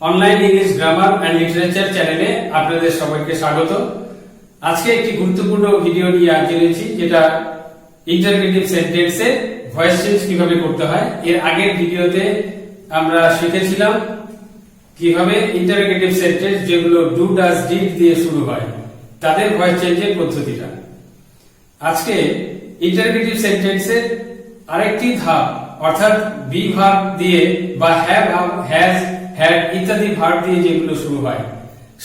Online English grammar and literature চ্যানেলে আপনাদের সবাইকে স্বাগত। আজকে একটি গুরুত্বপূর্ণ ভিডিও নিয়ে হাজির হয়েছি, যেটা ইন্টারোগেটিভ সেন্টেন্সে ভয়েস চেঞ্জ কিভাবে করতে হয়। এর আগের ভিডিওতে আমরা শিখেছিলাম কিভাবে ইন্টারোগেটিভ সেন্টেন্স যেগুলো ডু ডাজ ডিড দিয়ে শুরু হয় তাদের ভয়েস চেঞ্জের পদ্ধতিটা। আজকে ইন্টারোগেটিভ সেন্টেন্সের আরেকটি ধাপ, অর্থাৎ বি ভার্ব দিয়ে বা হ্যাভ, হ্যাজ, হ্যাড ইত্যাদি ভার্ব দিয়ে যেগুলো শুরু হয়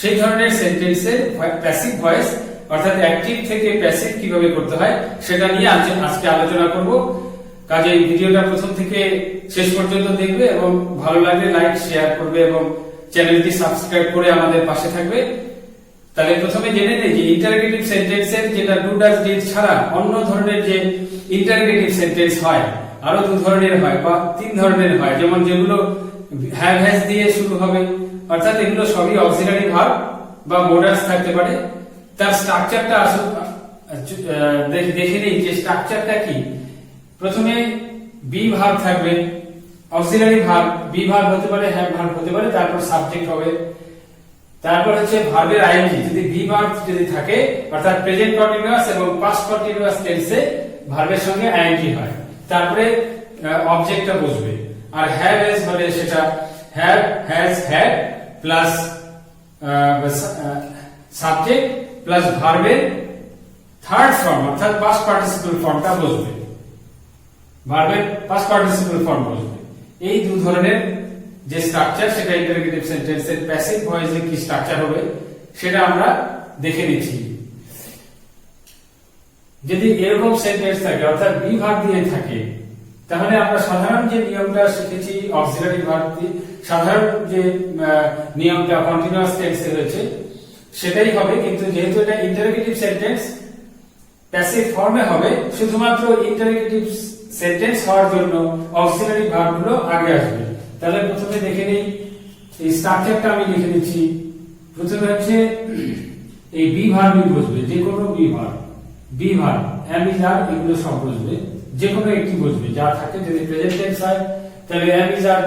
সেই ধরনের সেন্টেন্সের প্যাসিভ ভয়েস অর্থাৎ অ্যাক্টিভ থেকে প্যাসিভ কিভাবে করতে হয় সেটা নিয়ে আজকে আলোচনা করব। কাজে এই ভিডিওটা প্রথম থেকে শেষ পর্যন্ত দেখবে এবং ভালো লাগলে লাইক শেয়ার করবে এবং চ্যানেলটি সাবস্ক্রাইব করে আমাদের পাশে থাকবে। তাহলে প্রথমে জেনে নেই যে ইন্টারোগেটিভ সেন্টেন্সের যেটা ডু ডাজ ডিড ছাড়া অন্য ধরনের যে ইন্টারোগেটিভ সেন্টেন্স হয় আরো দু ধরনের হয় বা তিন ধরনের হয়। যেমন যেগুলো হ্যাভ হ্যাজ দিয়ে শুরু হবে, অর্থাৎ এগুলো সবই অক্সিলারি ভার্ব বা মোডাস থাকতে পারে। তার স্ট্রাকচারটা দেখে নেই যে স্ট্রাকচারটা কি। প্রথমে বি ভার্ব থাকবে, অক্সিলারি ভার্ব, বি ভার্ব হতে পারে, হ্যাভ ভার্ব হতে পারে, তারপর সাবজেক্ট হবে, তারপর হচ্ছে ভার্বের আইএনজি। যদি বি ভার্ব যদি থাকে অর্থাৎ প্রেজেন্ট কন্টিনিউয়াস এবং পাস্ট কন্টিনিউয়াস টেন্সে ভার্বের সঙ্গে আইএনজি হয়, তারপরে অবজেক্টটা বসবে। আর হ্যাভ হ্যাজ হলে সেটা have has had plus subject plus ভার্বের থার্ড ফর্ম অর্থাৎ পাস্ট পার্টিসিপল ফর্মটা বসবে, ভার্বের পাস্ট পার্টিসিপল ফর্ম বসবে। এই দু ধরনের যে স্ট্রাকচার সেটা ইন্টারোগেটিভ সেন্টেন্সের প্যাসিভ ভয়েসে কি স্ট্রাকচার হবে সেটা আমরা দেখে নিচ্ছি। যদি এরকম সেন্টেন্স থাকে অর্থাৎ বি ভার্ব দিয়ে থাকে তাহলে আমরা সাধারণ যে নিয়মটা শিখেছি অক্সিলারি ভার্ব দিয়ে, সাধারণ যে নিয়মটা কন্টিনিউয়াস টেন্সে রয়েছে সেটাই হবে। কিন্তু যেহেতু এটা ইন্টারোগেটিভ সেন্টেন্স প্যাসিভ ফর্মে হবে, শুধুমাত্র ইন্টারোগেটিভ সেন্টেন্স হওয়ার জন্য অক্সিলারি ভার্বগুলো আগে আসবে। তাহলে প্রথমে দেখে নেই এই স্ট্রাকচারটা আমি লিখে দিচ্ছি। প্রথমে হচ্ছে এই বি ভার্বই বসবে, যে কোনো be verb, be verb, am is are এগুলো সব বসবে, যে কোনো একটি বসবে যা থাকে। যদি প্রেজেন্ট টেন্স হয় তাহলে এম ইজ আর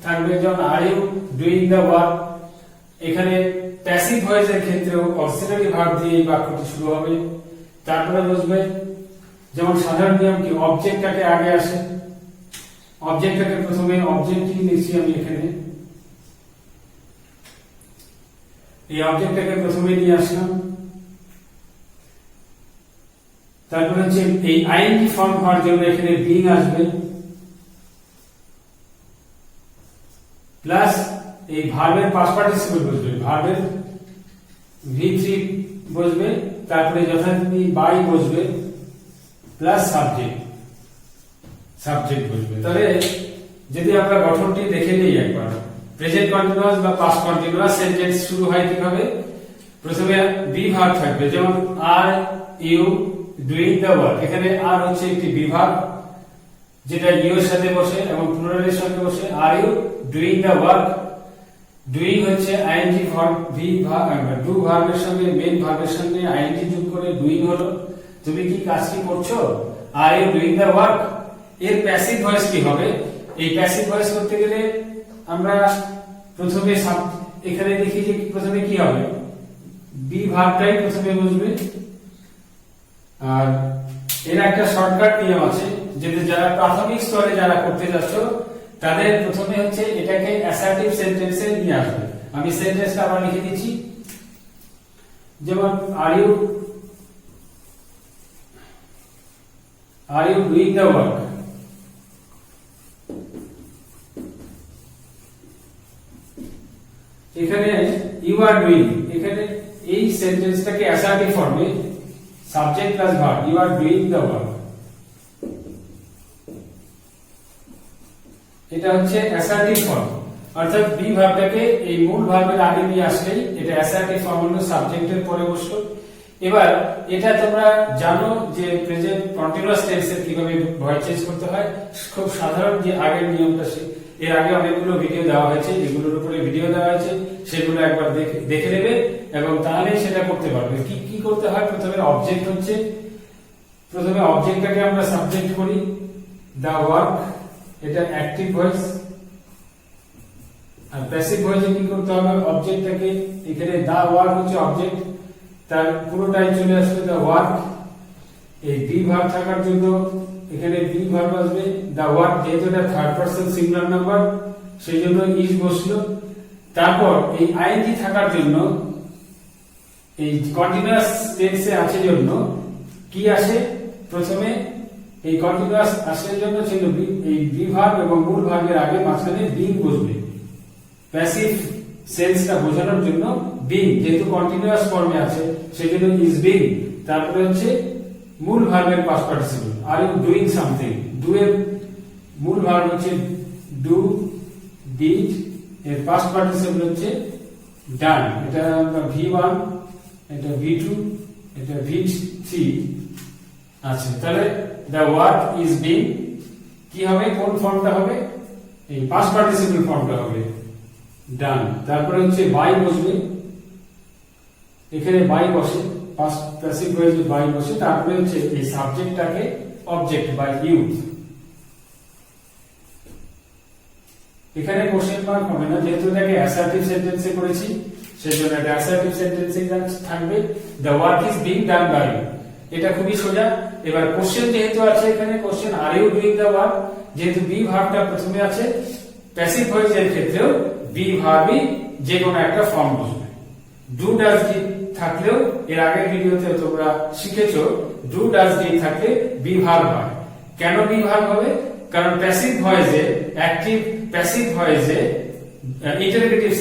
থাকবে, যেমন are you doing the work. এখানে প্যাসিভ ভয়েসের ক্ষেত্রেও অক্সিলারি ভার্ব দিয়ে এই বাক্যটি শুরু হবে, তারপরে বসবে। যেমন সাধারণ নিয়ম কি, অবজেক্টটাকে আগে আসে, অবজেক্টটাকে প্রথমে অবজেক্টই লিখছি আমি এখানে, এই অবজেক্টটাকে প্রথমে নিয়ে আসলাম। তারপর হচ্ছে এই আইএনজি ফর্ম হওয়ার জন্য এখানে বিং আসবে, প্লাস এই ভার্বের পাস্ট পার্টিসিপল বসবে, ভার্বের V3 বসবে, তারপরে যথারীতি বাই বসবে, প্লাস সাবজেক্ট বসবে। তাহলে যদি আমরা গঠনটি দেখে নিই একবার, প্রেজেন্ট কন্টিনিউয়াস বা পাস্ট কন্টিনিউয়াস সেন্টেন্স শুরু হয় কিভাবে। প্রথমে বি ভার্ব থাকবে, যেমন are you doing the work. এখানে আর হচ্ছে একটি বি ভার্ব যেটা ইউ এর সাথে বসে এবং প্লুরালের সঙ্গে বসে। Are you doing the work, doing হচ্ছে ING verb, V verb, do ভার্বের সঙ্গে মেইন ভার্বের সঙ্গে আইএনজি যোগ করে ডুইং হলো, তুমি কি কাজটি করছো, are you doing the work. এর প্যাসিভ ভয়েস কি হবে? এই প্যাসিভ ভয়েস করতে গেলে আমরা প্রথমে এখানে দেখি যে প্রথমে কি হবে, বি ভার্বটাই প্রথমে বসবে। আর এর একটা শর্টকাট নিয়ম আছে, যেটা যারা প্রাথমিক স্তরে যারা করতে যাচ্ছ তাদের প্রথমে হচ্ছে এটাকে অ্যাসার্টিভ সেন্টেন্সে নিয়ে আসবে। আমি সেন্টেন্সটা আবার লিখে দিচ্ছি, যেমন are you doing the work. এখানে ইউ আর ডুইং, এখানে এই সেন্টেন্সটাকে অ্যাসার্টিভ ফর্মে subject plus verb, you are doing the work, এটা হচ্ছে অ্যাসার্টিভ ফর্ম। অর্থাৎ বি ভার্বটাকে এই মূল ভার্বের আগে নিয়ে আসলেই এটা অ্যাসার্টিভ ফর্ম হলো, সাবজেক্টের পরে বসলো। এবার এটা তোমরা জানো যে প্রেজেন্ট কন্টিনিউয়াস টেন্সের কিভাবে ভয়েস চেঞ্জ করতে হয়, খুব সাধারণ যে আগের নিয়মটা। এর আগে অনেকগুলো ভিডিও দেওয়া হয়েছে, এগুলোর উপরে ভিডিও দেওয়া হয়েছে, সেগুলো একবার দেখে নেবে এবং তাহলেই সেটা করতে পারবে। কি কি করতে হয়, প্রথমে অবজেক্ট হচ্ছে, প্রথমে অবজেক্টটাকে আমরা সাবজেক্ট করি, দ্য ওয়ার্ক, এটা অ্যাক্টিভ ভয়েস। আর প্যাসিভ ভয়েসে কি করতে হবে, অবজেক্টটাকে এখানে দা ওয়ার্ক হচ্ছে অবজেক্ট, তার পুরোটাই চলে আসবে দা ওয়ার্ক। এই বি ভার্ব থাকার জন্য এখানে বি ভার্ব আসবে, দা ওয়ার্ক যেহেতু এটা থার্ড পারসন সিঙ্গুলার নাম্বার সেই জন্য ইজ বসলো। তারপর এই আইএনজি থাকার জন্য এই কন্টিনিউয়াস টেন্সে আছে জন্য কি আসে, প্রথমে এই কন্টিনিউয়াস আসার জন্য ছিল এই বি ভার্ব এবং মূল ভার্বের আগে মাঝখানে বিং বসবে। প্যাসিভ সেন্সটা বোঝানোর জন্য বিং যেহেতু কন্টিনিউয়াস ফর্মে আছে সেজন্য ইজ বিং, তারপরে হচ্ছে মূল ভার্বের past participle are you doing something, do এর মূল ভার্ব হচ্ছে ডু ডিড, এর পাস্ট পার্টিসিপল হচ্ছে ডান। এটা আমরা V1, এটা V2, এটা V3 আছে। তাহলে the work is being কি হবে, কোন ফর্মটা হবে, এই পাস্ট পার্টিসিপল ফর্মটা হবে ডান। তারপরে হচ্ছে বাই বসবে, এখানে বাই বসে, পাস্ট প্যাসিভ ভয়েসে বাই বসে, তারপরে হচ্ছে এই সাবজেক্টটাকে অবজেক্ট বাই ইউ। এখানে কোশ্চেন মার্ক হবে না যেহেতু এটাকে অ্যাসার্টিভ সেন্টেন্সে করেছি, সেজন্য এটা অ্যাসার্টিভ সেন্টেন্সে থাকবে, the work is being done by you. এটা খুবই সোজা। এবার কোশ্চেন যেহেতু আছে এখানে question are you doing the work, যেহেতু বি ভার্বটা প্রথমে আছে, প্যাসিভ ভয়েসের ক্ষেত্রেও বি ভার্বই যে কোনো একটা ফর্ম বসবে। ডু ডাজ ডি থাকলেও এর আগের ভিডিওতে তোমরা শিখেছো ডু ডাজ ডি থাকলে বি ভার্ব হয়। কেন বি ভার্ব হবে, কারণ প্যাসিভ ভয়েসে অ্যাক্টিভ প্যাসিভ ভয়েসে ইন্টারোগেটিভ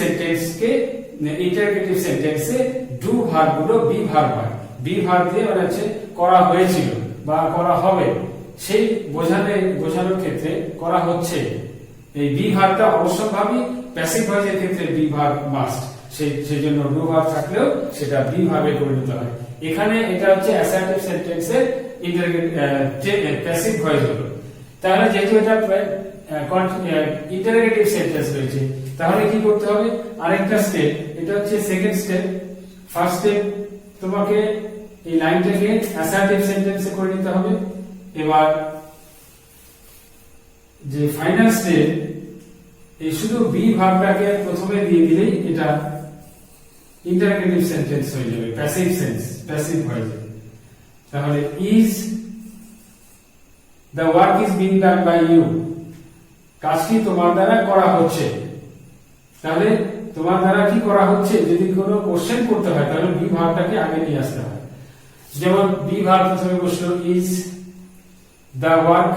সেন্টেন্সে ডু ভার্ব গুলো বি ভার্ব হয়। বি ভার্ব দিয়ে মানে হচ্ছে করা হয়েছিল বা করা হবে সেই বোঝানোর ক্ষেত্রে করা হচ্ছে। এই বি ভার্বটা অবশ্যভাবে প্যাসিভ ভয়েসের ক্ষেত্রে বি ভার্ব মাস্ট, সেই জন্য ডু ভার্ব থাকলেও সেটা বি ভার্বে পরিণত হয়। এখানে এটা হচ্ছে অ্যাসার্টিভ সেন্টেন্সের প্যাসিভ ভয়েস হলো। তাহলে যেহেতু এটা ইন্টারোগেটিভ সেন্টেন্স রয়েছে, তাহলে কি করতে হবে, আরেকটা স্টেপ, এটা হচ্ছে সেকেন্ড স্টেপ। ফার্স্ট স্টেপ তোমাকে এই লাইনটাকে অ্যাসার্টিভ সেন্টেন্সে করে নিতে হবে। এবার যে ফাইনাল স্টেপ, এই শুধু বি ভার্বটাকে প্রথমে দিয়ে দিলেই এটা ইন্টারোগেটিভ সেন্টেন্স হয়ে যাবে, প্যাসিভ প্যাসিভ হয়ে যাবে। তাহলে is the work is being done by you, কাজটি তোমার দ্বারা করা হচ্ছে। তাহলে তোমার দ্বারা কি করা হচ্ছে, যদি কোনো কোশ্চেন করতে হয় তাহলে বি ভার্বটাকে আগে নিয়ে আসতে হয়। যেমন বি ভার্ব প্রথমে বসলো ইজ দ্য ওয়ার্ক,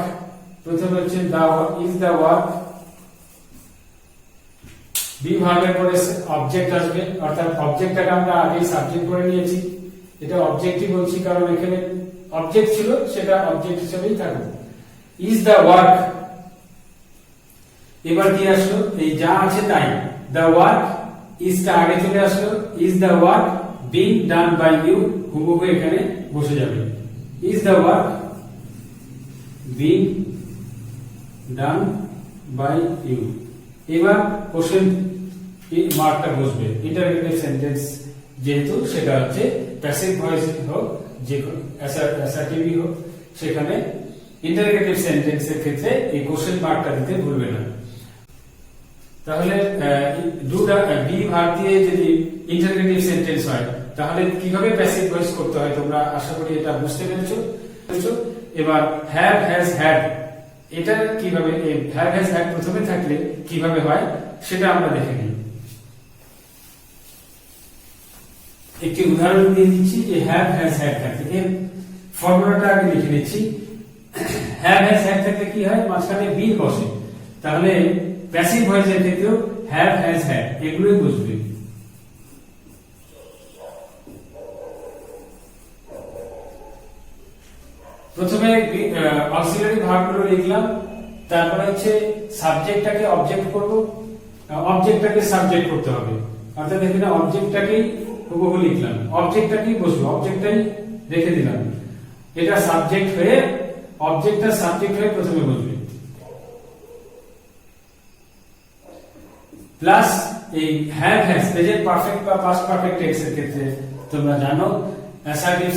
প্রথমে হচ্ছে ইজ দ্য ওয়ার্ক, বি ভার্বের পরে অবজেক্ট আসবে, অর্থাৎ অবজেক্টটাকে আমরা আগে সাবজেক্ট করে নিয়েছি। এটা অবজেক্টই বলছি কারণ এখানে অবজেক্ট ছিল, সেটা অবজেক্ট হিসেবেই থাকবে। ইজ দ্য ওয়ার্ক, এবার কি আসলো, এই যা আছে তাই, দ্য ওয়ার্ক ইজটা আগে চলে আসলো, is the work being done by you হুবহু এখানে বসে যাবে। Is the work being done by you. এবার কোশ্চেন মার্কটা বসবে, ইন্টারোগেটিভ সেন্টেন্স যেহেতু সেটা হচ্ছে প্যাসিভ ভয়েস হোক যে অ্যাসার্টিভই হোক, সেখানে ইন্টারোগেটিভ সেন্টেন্সের ক্ষেত্রে এই কোশ্চেন মার্কটা দিতে ভুলবে না। তাহলে বি ভার্ব দিয়ে যদি ইন্টারোগেটিভ সেন্টেন্স হয় তাহলে কিভাবে প্যাসিভ ভয়েস করতে হয় তোমরা আশা করি এটা বুঝতে পেরেছো। এবার হ্যাভ হ্যাজ হ্যাড, এটা কিভাবে হ্যাভ হ্যাজ হ্যাড প্রথমে থাকলে কিভাবে হয় সেটা আমরা দেখে নিই। একটি উদাহরণ দিয়ে দিচ্ছি যে হ্যাভ হ্যাজ হ্যাড থাকলে এর ফর্মুলাটা আগে লিখে নিচ্ছি। হ্যাভ হ্যাজ হ্যাড থাকলে কি হয়, মাঝখানে বি বসে, তাহলে প্যাসিভ ভয়েসের ক্ষেত্রেও হ্যাভ হ্যাজ হ্যাড এগুলোই বুঝবে। প্রথমে অক্সিলারি ভার্বগুলো লিখলাম, তারপরে হচ্ছে সাবজেক্টটাকে অবজেক্ট করব, অবজেক্টটাকে সাবজেক্ট করতে হবে, অর্থাৎ এখানে অবজেক্টটাকেই হুবহু লিখলাম, অবজেক্টটাকেই বসবে, অবজেক্টটাই রেখে দিলাম। এটা সাবজেক্ট হয়ে অবজেক্টটা সাবজেক্ট হয়ে প্রথমে বসবে, প্লাস এই হ্যাভ হ্যাজ প্রেজেন্ট পারফেক্ট বা পাস্ট পারফেক্ট টেন্স এর ক্ষেত্রে তোমরা জানো অ্যাসার্টিভ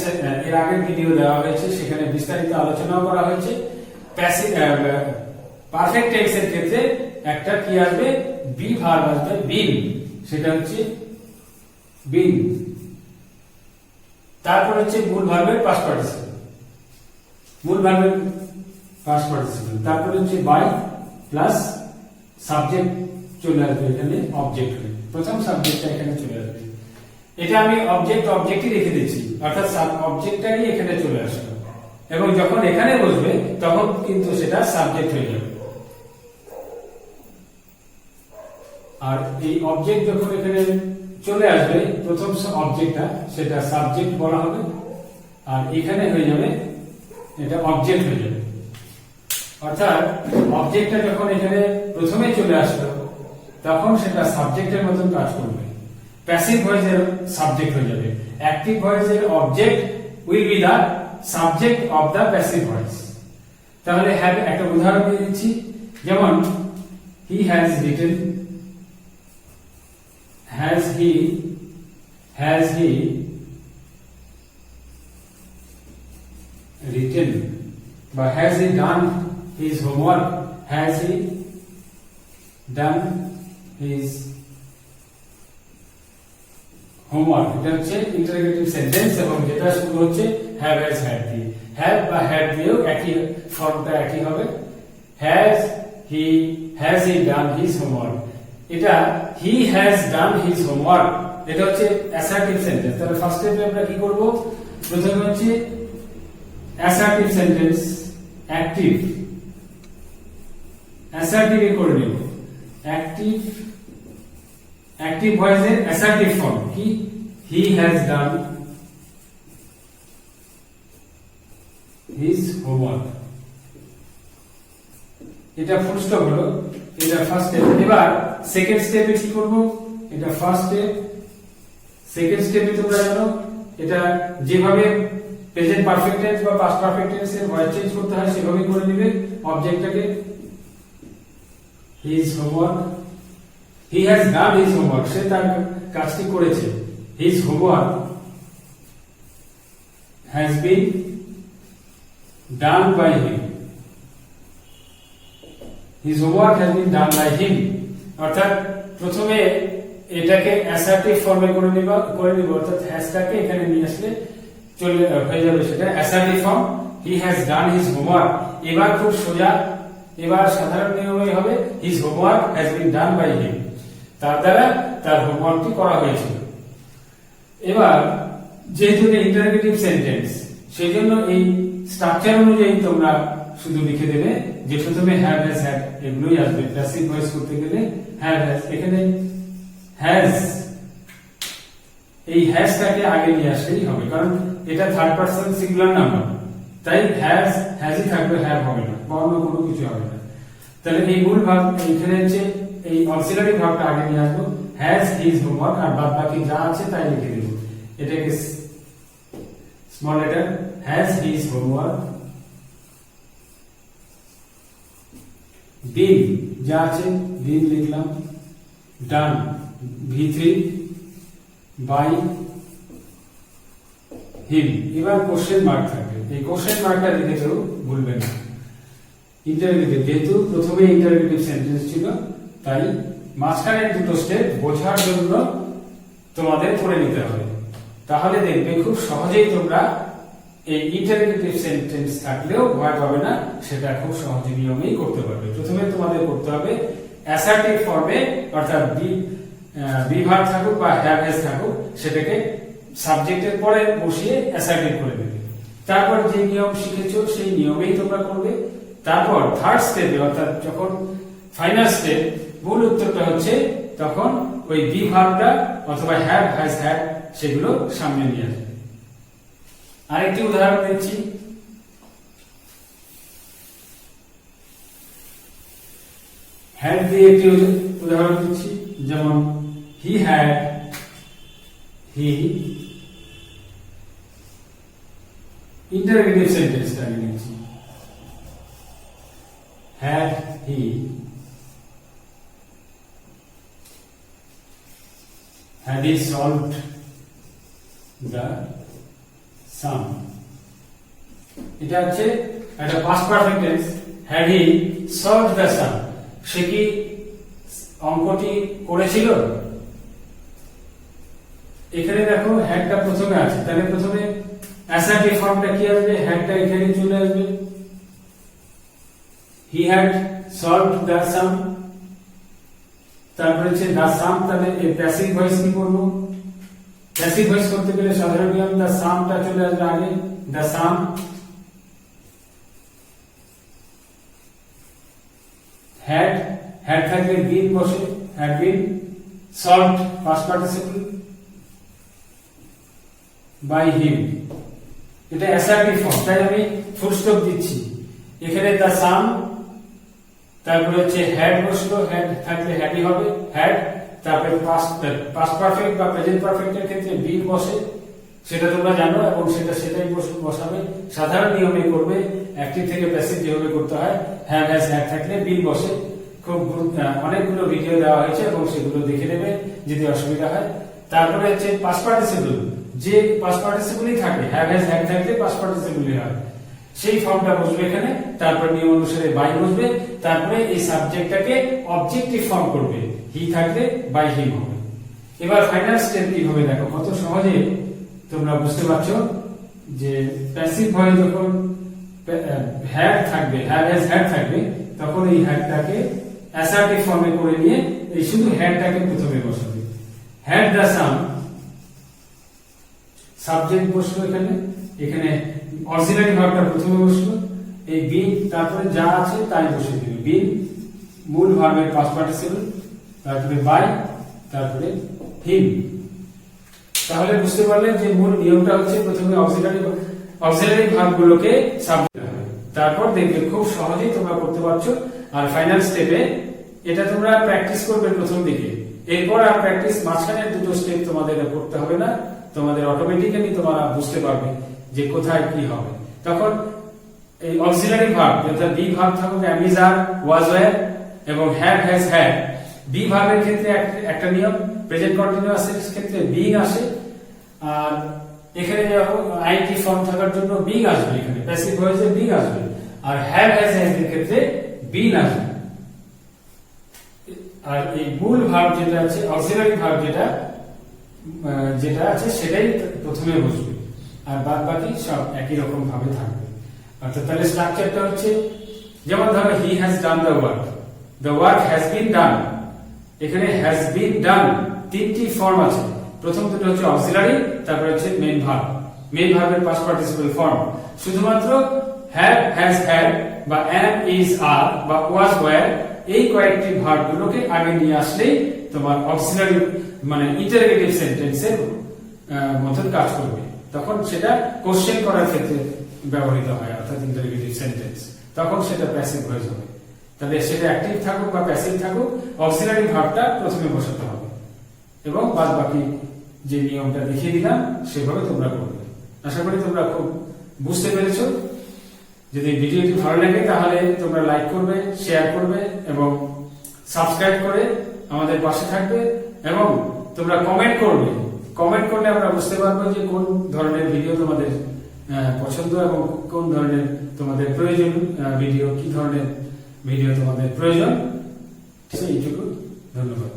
এর আগের ভিডিও দেওয়া হয়েছে, সেখানে বিস্তারিত আলোচনাও করা হয়েছে। প্যাসিভ পারফেক্ট টেন্স এর ক্ষেত্রে একটা কি আসবে, বি ভার্ব আসবে বিন, সেটা হচ্ছে বিন। তারপর হচ্ছে মূল ভার্বের পাস্ট পার্টিসিপল, মূল ভার্বের পাস্ট পার্টিসিপল। তারপর হচ্ছে বাই প্লাস সাবজেক্ট চলে আসবে এখানে অবজেক্ট হয়ে, প্রথম সাবজেক্টটা এখানে চলে আসবে। এটা আমি অবজেক্টই রেখে দিচ্ছি, অর্থাৎ অবজেক্টটাই এখানে চলে আসবে এবং যখন এখানে বসবে তখন কিন্তু সেটা সাবজেক্ট হয়ে যাবে। আর এই অবজেক্ট যখন এখানে চলে আসবে প্রথম অবজেক্টটা, সেটা সাবজেক্ট বলা হবে, আর এখানে হয়ে যাবে এটা অবজেক্ট হয়ে যাবে। অর্থাৎ অবজেক্টটা যখন এখানে প্রথমে চলে আসলো তখন সেটা সাবজেক্টের মতন কাজ করবে, প্যাসিভ ভয়েসের সাবজেক্ট হয়ে যাবে। অ্যাক্টিভ ভয়েসের object will be the subject of the passive voice. তাহলে হ্যাভ একটা উদাহরণ দিয়ে দিচ্ছি, যেমন he has written, has he written বা has he done his homework, has he done his homework। এটা হচ্ছে ইন্টারোগেটিভ সেন্টেন্স এবং যেটা শুরু হচ্ছে have, has, had দিয়ে। have বা had দিয়েও একই ফর্মটা একই হবে। has he done his homework, এটা he has done his homework, এটা হচ্ছে অ্যাসার্টিভ সেন্টেন্স। তাহলে ফার্স্ট স্টেপে আমরা কি করব, প্রথমে হচ্ছে অ্যাসার্টিভ সেন্টেন্স, অ্যাসার্টিভ করে নেব। অ্যাক্টিভ ভয়েসের অ্যাসার্টিভ ফর্ম কি, he has done his homework, এটা ফুল স্টপ হলো, এটা ফার্স্ট স্টেপ। এবার সেকেন্ড স্টেপে কি করব, এটা ফার্স্ট স্টেপ। সেকেন্ড স্টেপে তোমরা জানো এটা যেভাবে প্রেজেন্ট পারফেক্ট টেন্স বা পাস্ট পারফেক্ট টেন্স এর ভয়েস চেঞ্জ করতে হয় সেভাবেই করে নেবে অবজেক্টটাকে। His homework, he has done his homework, সে তার কাজটি করেছে। His homework has been done by him, his homework has been done by him। অর্থাৎ প্রথমে এটাকে অ্যাসার্টিভ ফর্মে করে নিব, অর্থাৎ হ্যাজটাকে এখানে নিয়ে আসলে চলে হয়ে যাবে সেটা assertive form, he has done his homework। এবার খুব সোজা, এবার সাধারণ নিয়মে হবে his homework has been done by him, তার দ্বারা তার হোমওয়ার্কটি করা হয়েছিল। এবার যেহেতু এটা ইন্টারোগেটিভ সেন্টেন্স সেই জন্য এই স্ট্রাকচার অনুযায়ী তোমরা শুধু লিখে দেবে যে প্রথমে হ্যাভ, হ্যাজ, হ্যাড এগুলোই আসবে। প্যাসিভ ভয়েস করতে গেলে হ্যাভ, হ্যাজ, এখানে হ্যাজ, এই হ্যাজটাকে আগে নিয়ে আসলেই হবে, কারণ এটা থার্ড পারসন সিঙ্গুলার নাম্বার, তাই হ্যাজই থাকবে, হ্যাভ হবে না বা অন্য কোনো কিছু হবে না। তাহলে এই মূল ভাব এখানে হচ্ছে এই অক্সিলারি ভাবটা আগে নিয়ে আসবো, হ্যাজ হিজ হোমওয়ার্ক, আর বাদ বাকি যা আছে তাই লিখে দেব। এটাকে small letter has his homework, been যা আছে বিন লিখলাম, ডান V3 বাই হিম। এবার কোশ্চেন মার্ক থাকবে, এই কোশ্চেন মার্কটা লিখেও ভুলবেন না। ইন্টারোগেটিভ, যেহেতু প্রথমে ইন্টারোগেটিভ সেন্টেন্স ছিল তাই মাঝখানের দুটো স্টেপ বোঝার জন্য তোমাদের পড়ে নিতে হবে, তাহলে দেখবে খুব সহজেই তোমরা এই ইন্টারোগেটিভ সেন্টেন্স থাকলেও ভয় পাবে না, সেটা খুব সহজ নিয়মেই করতে পারবে। প্রথমে তোমাদের করতে হবে অ্যাসার্টিভ ফর্মে, অর্থাৎ বি ভার্ব থাকুক বা হ্যাভ, হ্যাজ থাকুক সেটাকে সাবজেক্টের পরে বসিয়ে অ্যাসার্টিভ করে দেবে। তারপর যে নিয়ম শিখেছো সেই নিয়মেই তোমরা করবে। তারপর থার্ড স্টেপে, অর্থাৎ যখন ফাইনাল স্টেপ, মূল উত্তরটা হচ্ছে তখন ওই বি ভার্বটা অথবা হ্যাভ, হ্যাজ, হ্যাড সেগুলো সামনে নিয়ে আসবে। আরেকটি উদাহরণ দিচ্ছি, হ্যাড দিয়ে একটি উদাহরণ দিচ্ছি, যেমন হি হ্যাড, হি ইন্টারোগেটিভ সেন্টেন্সটা আমি নিচ্ছি, had he solved the sum। এটা হচ্ছে একটা past perfect tense, had he solved the sum, সে কি অঙ্কটি করেছিল। এখানে দেখো হ্যাডটা প্রথমে আছে, তাহলে প্রথমে অ্যাসার্টিভ ফর্মটা কি আসবে, হ্যাডটা এখানে চলে আসবে। হি হ্যাড সলভড দ্য সাম, তারপরে হচ্ছে দ্য সাম, তাহলে এই প্যাসিভ ভয়েস কি করব, প্যাসিভ ভয়েস করতে গেলে সাধারণ নিয়ম দ্য সামটা চলে আসবে আগে, দ্য সাম। হ্যাড, হ্যাড থাকলে বিন বসে, had been solved past participle by him, এটা অ্যাসার্টিভ ফর্ম, তাই আমি ফুল স্টপ দিচ্ছি এখানে। দ্য সাম, তারপরে হচ্ছে হ্যাড বসলো, হ্যাড থাকলে হ্যাডই হবে, হ্যাড, তারপরে পাস্ট পারফেক্ট বা প্রেজেন্ট পারফেক্টের ক্ষেত্রে বিন বসে, সেটা তোমরা জানো এবং সেটাই বসাবে। সাধারণ নিয়মে করবে, অ্যাক্টিভ থেকে প্যাসিভ যেভাবে করতে হয়, হ্যাভ হ্যাজ হ্যাড থাকলে বিন বসে। খুব অনেকগুলো ভিডিও দেওয়া হয়েছে এবং সেগুলো দেখে নেবে যদি অসুবিধা হয়। তারপরে হচ্ছে পাস্ট পার্টিসিপল, যে পাস্ট পার্টিসিপলই থাকে, হ্যাভ হ্যাজ হ্যাড থাকলে পাস্ট পার্টিসিপলই হয়, সেই ফর্মটা বসবে এখানে। তারপর নিয়ম অনুসারে বাই বসবে, তারপরে এই সাবজেক্টটাকে অবজেক্টিভ ফর্ম করবে, হি থাকলে বাই হিম হবে। এবার ফাইনাল স্টেপ কি হবে দেখো, কত সহজে তোমরা বুঝতে পারছো যে প্যাসিভ ভয়েস যখন হ্যাড থাকবে, হ্যাভ হ্যাজ হ্যাড থাকবে, তখন এই হ্যাডটাকে অ্যাসার্টিভ ফর্মে করে নিয়ে এই শুধু হ্যাডটাকে প্রথমে বসাবে। হ্যাড দ্য সাম, সাবজেক্ট বসলো এখানে, এখানে অক্সিলারি ভার্বটা প্রথমে বসলো, এই বিন তারপরে যা আছে তাই বসে দিবে, বিন মূল ভার্বের পাস্ট পার্টিসিপল, তারপরে বাই, তারপরে হিম। তাহলে বুঝতে পারলেন যে মূল নিয়মটা হচ্ছে প্রথমে অক্সিলারি ভার্বগুলোকে সাবজেক্ট হবে, তারপর দেখবে খুব সহজেই তোমরা করতে পারছো। আর ফাইনাল স্টেপে এটা তোমরা প্র্যাকটিস করবে প্রথম দিকে, এরপর আর প্র্যাকটিস মাঝখানের দুটো স্টেপ তোমাদের করতে হবে না, তোমাদের অটোমেটিক্যালি তোমরা বুঝতে পারবে যে কোথায় কি হবে। তখন এই অক্সিলারি ভার্ব, অর্থাৎ বি ভার্ব থাকবে am is are was were এবং হ্যাভ হ্যাজ হ্যাড। বি ভার্বের ক্ষেত্রে একটা নিয়ম, প্রেজেন্ট কন্টিনিউয়াস এর ক্ষেত্রে বিং আসে, আর এখানে আইএনজি ফর্ম থাকার জন্য বিং আসবে, এখানে প্যাসিভ ভয়েসে বিং আসবে, আর হ্যাভ হ্যাজ হ্যাজ এর ক্ষেত্রে বিং আসবে। আর এই মূল ভার্ব যেটা আছে, অক্সিলারি ভার্ব যেটা আছে সেটাই প্রথমে বসবে, আর বাদ বাকি সব একই রকম ভাবে থাকবে। অর্থাৎ তাহলে স্ট্রাকচারটা হচ্ছে, যেমন ধরো he has done the work has been done, এখানে হ্যাজ বিন ডান তিনটি ফর্ম আছে, প্রথম দুটো হচ্ছে অক্সিলারি, তারপরে হচ্ছে মেইন ভার্বের পাস্ট পার্টিসিপল ফর্ম। শুধুমাত্র হ্যাভ হ্যাজ হ্যাড বা am is are বা was were এই কয়েকটি ভার্ব গুলোকে আগে নিয়ে আসলেই তোমার অক্সিলারি মানে ইন্টারোগেটিভ সেন্টেন্সের মতন কাজ করবে, তখন সেটা কোশ্চেন করার ক্ষেত্রে ব্যবহৃত হয়, অর্থাৎ ইন্টারোগেটিভ সেন্টেন্স, তখন সেটা প্যাসিভ ভয়েস হবে। তাহলে সেটা অ্যাক্টিভ থাকুক বা প্যাসিভ থাকুক, অক্সিলারি ভার্বটা প্রথমে বসাতে হবে এবং বাদ বাকি যে নিয়মটা দেখিয়ে দিলাম সেভাবে তোমরা করবে। আশা করি তোমরা খুব বুঝতে পেরেছো। যদি ভিডিওটি ভালো লাগে তাহলে তোমরা লাইক করবে, শেয়ার করবে এবং সাবস্ক্রাইব করে আমাদের পাশে থাকবে, এবং তোমরা কমেন্ট করবে। কমেন্ট করলে আমরা বুঝতে পারবো যে কোন ধরনের ভিডিও তোমাদের পছন্দ এবং কোন ধরনের তোমাদের প্রয়োজন ভিডিও, কি ধরনের ভিডিও তোমাদের প্রয়োজন। এইটুকু, ধন্যবাদ।